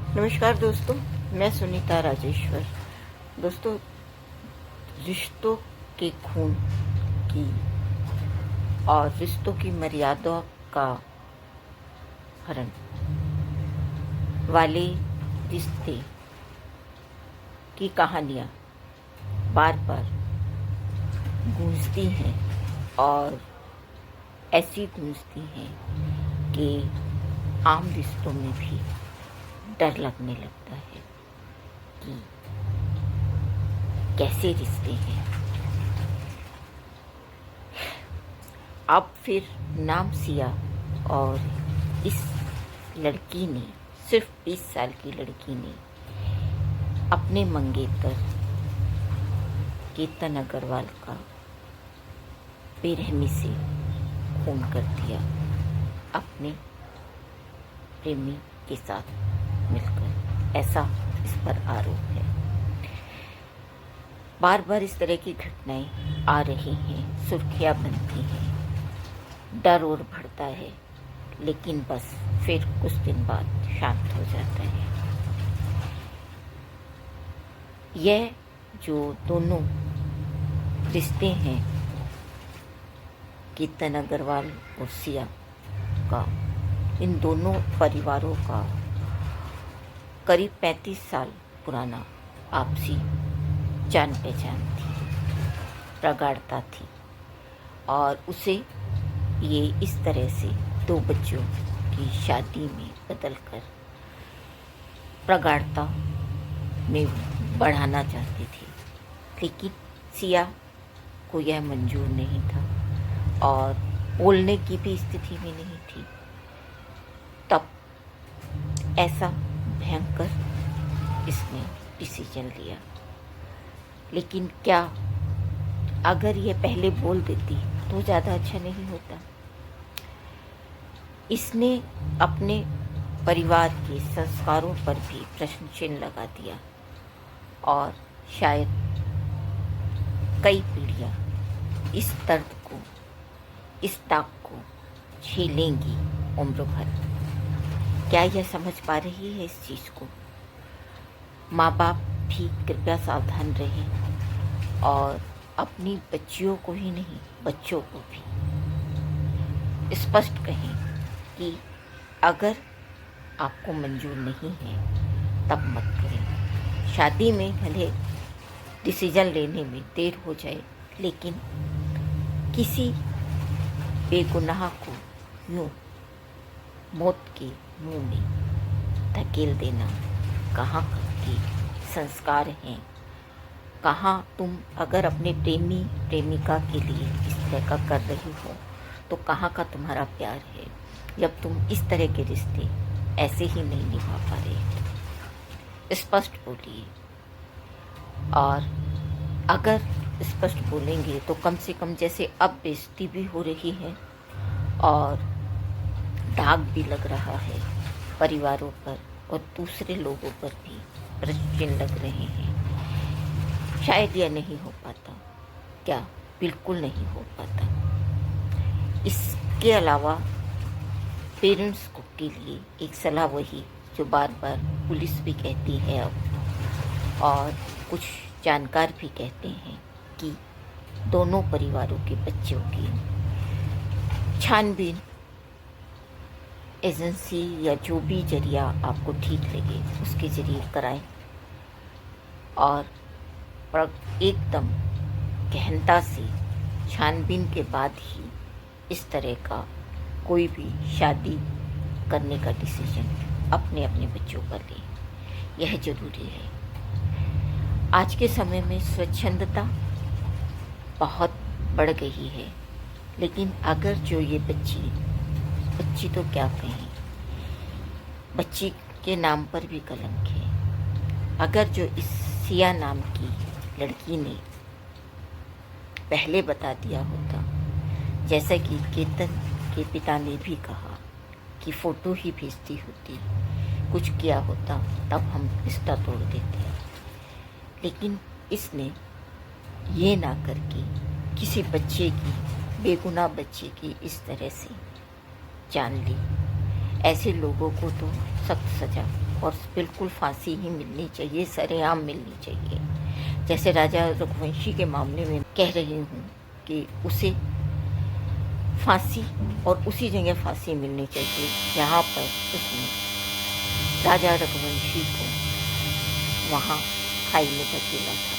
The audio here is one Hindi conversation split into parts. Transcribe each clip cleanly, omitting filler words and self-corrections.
नमस्कार दोस्तों, मैं सुनीता राजेश्वर। दोस्तों, रिश्तों के खून की और रिश्तों की मर्यादा का हरण वाले रिश्ते की कहानियाँ बार बार गूंजती हैं और ऐसी गूंजती हैं कि आम रिश्तों में भी डर लगने लगता है कि कैसे रिश्ते हैं। अब फिर नाम सिया और इस लड़की ने, सिर्फ 20 साल की लड़की ने अपने मंगेतर केतन अग्रवाल का बेरहमी से खून कर दिया अपने प्रेमी के साथ मिलकर, ऐसा इस पर आरोप है। बार बार इस तरह की घटनाएं आ रही हैं, सुर्खियां बनती हैं, डर और बढ़ता है, लेकिन बस फिर कुछ दिन बाद शांत हो जाता है। यह जो दोनों रिश्ते हैं, केतन अग्रवाल और सिया का, इन दोनों परिवारों का करीब 35 साल पुराना आपसी जान पहचान थी, प्रगाढ़ता थी, और उसे ये इस तरह से 2 बच्चों की शादी में बदलकर प्रगाढ़ता में बढ़ाना चाहती थी। लेकिन सिया को यह मंजूर नहीं था और बोलने की भी स्थिति में नहीं थी। तब ऐसा भयंकर इसने डिसीजन लिया। लेकिन क्या अगर ये पहले बोल देती तो ज़्यादा अच्छा नहीं होता? इसने अपने परिवार के संस्कारों पर भी प्रश्न चिन्ह लगा दिया और शायद कई पीढ़ियां इस दर्द को, इस दाग को झेलेंगी उम्र भर। क्या यह समझ पा रही है इस चीज़ को? माँ बाप भी कृपया सावधान रहें और अपनी बच्चियों को ही नहीं, बच्चों को भी स्पष्ट कहें कि अगर आपको मंजूर नहीं है तब मत करें। शादी में भले डिसीजन लेने में देर हो जाए, लेकिन किसी बेगुनाह को यूं मौत के मुंह में धकेल देना कहाँ के संस्कार हैं? कहाँ तुम अगर अपने प्रेमी प्रेमिका के लिए इस तरह का कर रही हो तो कहाँ का तुम्हारा प्यार है, जब तुम इस तरह के रिश्ते ऐसे ही नहीं निभा पा रहे? स्पष्ट बोलिए, और अगर स्पष्ट बोलेंगे तो कम से कम, जैसे अब बेइज्जती भी हो रही है और दाग भी लग रहा है परिवारों पर और दूसरे लोगों पर भी प्रश्न चिन्ह लग रहे हैं, शायद यह नहीं हो पाता। क्या बिल्कुल नहीं हो पाता? इसके अलावा पेरेंट्स को के लिए एक सलाह वही जो बार बार पुलिस भी कहती है अब, और कुछ जानकार भी कहते हैं कि दोनों परिवारों के बच्चों की छानबीन एजेंसी या जो भी जरिया आपको ठीक लगे उसके जरिए कराएं, और एकदम गहनता से छानबीन के बाद ही इस तरह का कोई भी शादी करने का डिसीजन अपने अपने बच्चों का लें। यह जरूरी है। आज के समय में स्वच्छंदता बहुत बढ़ गई है, लेकिन अगर जो ये बच्ची तो क्या कहें, बच्ची के नाम पर भी कलंक है। अगर जो इस सिया नाम की लड़की ने पहले बता दिया होता, जैसा कि केतन के पिता ने भी कहा कि फ़ोटो ही भेजती होती, कुछ किया होता, तब हम रिश्ता तोड़ देते। लेकिन इसने ये ना करके किसी बच्चे की, बेगुनाह बच्चे की इस तरह से जान ली। ऐसे लोगों को तो सख्त सज़ा और बिल्कुल फांसी ही मिलनी चाहिए, सरेआम मिलनी चाहिए। जैसे राजा रघुवंशी के मामले में कह रही हूँ कि उसे फांसी और उसी जगह फांसी मिलनी चाहिए जहाँ पर उसने राजा रघुवंशी को वहाँ खाई में धकेला था।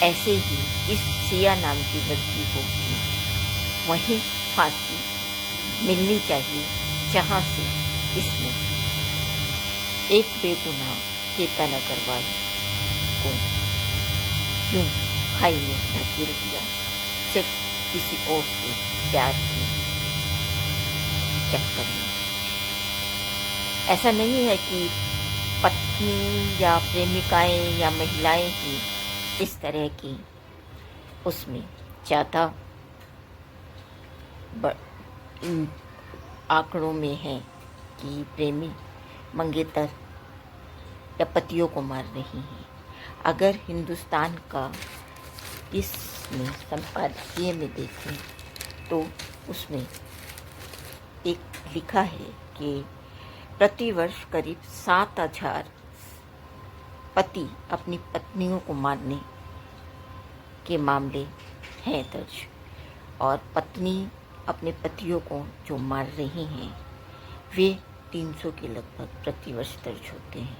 ऐसे ही इस सिया नाम की लड़की को भी वहीं फांसी मिलनी चाहिए जहाँ से इसने एक बेगुनाह केतन अग्रवाल को यूं खाई में धकेल दिया, सिर्फ किसी और से प्यार के चक्कर में। ऐसा नहीं है कि पत्नी या प्रेमिकाएं या महिलाएं ही इस तरह की उसमें ज़्यादा आंकड़ों में है कि प्रेमी मंगेतर या पतियों को मार रही हैं। अगर हिंदुस्तान का इसमें संपादकीय में देखें तो उसमें एक लिखा है कि प्रतिवर्ष करीब 7,000 पति अपनी पत्नियों को मारने के मामले हैं दर्ज, और पत्नी अपने पतियों को जो मार रही हैं वे 300 के लगभग प्रतिवर्ष दर्ज होते हैं।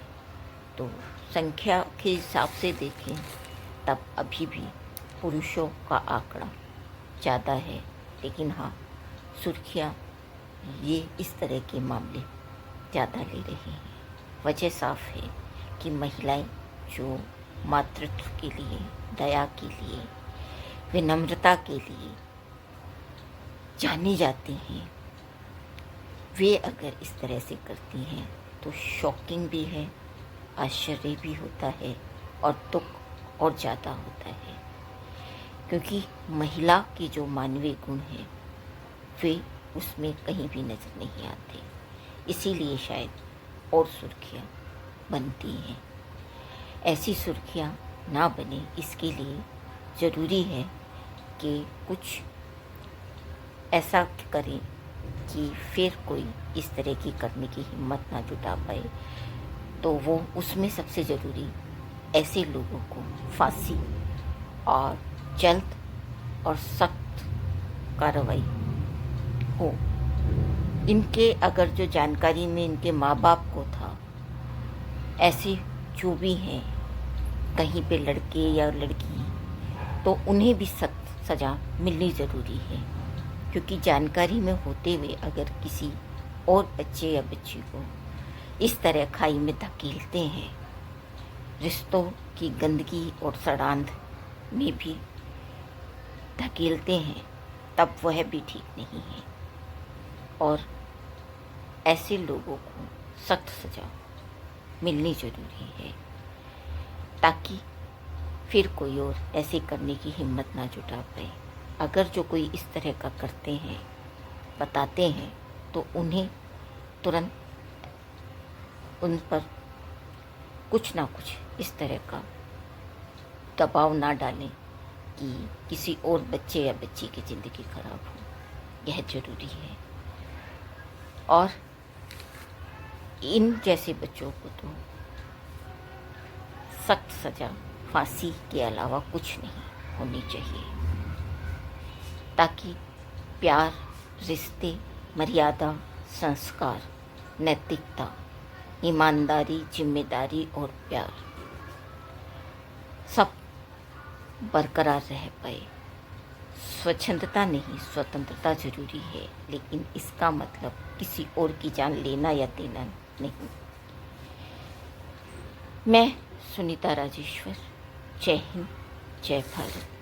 तो संख्या के हिसाब से देखें तब अभी भी पुरुषों का आंकड़ा ज़्यादा है, लेकिन हाँ, सुर्खियाँ ये इस तरह के मामले ज़्यादा ले रही हैं। वजह साफ है कि महिलाएं जो मातृत्व के लिए, दया के लिए, विनम्रता के लिए जानी जाती हैं, वे अगर इस तरह से करती हैं तो शॉकिंग भी है, आश्चर्य भी होता है और दुख और ज़्यादा होता है, क्योंकि महिला के जो मानवीय गुण हैं वे उसमें कहीं भी नज़र नहीं आते। इसीलिए शायद और सुर्खियाँ बनती हैं। ऐसी सुर्खियाँ ना बने इसके लिए ज़रूरी है कि कुछ ऐसा करें कि फिर कोई इस तरह की करने की हिम्मत ना जुटा पाए। तो वो उसमें सबसे ज़रूरी ऐसे लोगों को फांसी और जल्द और सख्त कार्रवाई हो। इनके अगर जो जानकारी में इनके माँ बाप को था, ऐसे जो भी हैं कहीं पे लड़के या लड़की, तो उन्हें भी सख्त सज़ा मिलनी ज़रूरी है, क्योंकि जानकारी में होते हुए अगर किसी और बच्चे या बच्ची को इस तरह खाई में धकेलते हैं, रिश्तों की गंदगी और सड़ांध में भी धकेलते हैं, तब वह भी ठीक नहीं है। और ऐसे लोगों को सख्त सज़ा मिलनी ज़रूरी है, ताकि फिर कोई और ऐसे करने की हिम्मत ना जुटा पाए। अगर जो कोई इस तरह का करते हैं, बताते हैं, तो उन्हें तुरंत उन पर कुछ ना कुछ इस तरह का दबाव ना डालें कि किसी और बच्चे या बच्ची की ज़िंदगी खराब हो। यह ज़रूरी है। और इन जैसे बच्चों को तो सख्त सज़ा फांसी के अलावा कुछ नहीं होनी चाहिए, ताकि प्यार, रिश्ते, मर्यादा, संस्कार, नैतिकता, ईमानदारी, जिम्मेदारी और प्यार सब बरकरार रह पाए। स्वच्छंदता नहीं, स्वतंत्रता जरूरी है, लेकिन इसका मतलब किसी और की जान लेना या देना नहीं। मैं सुनीता राजेश्वर, जय हिंद, जय भारत।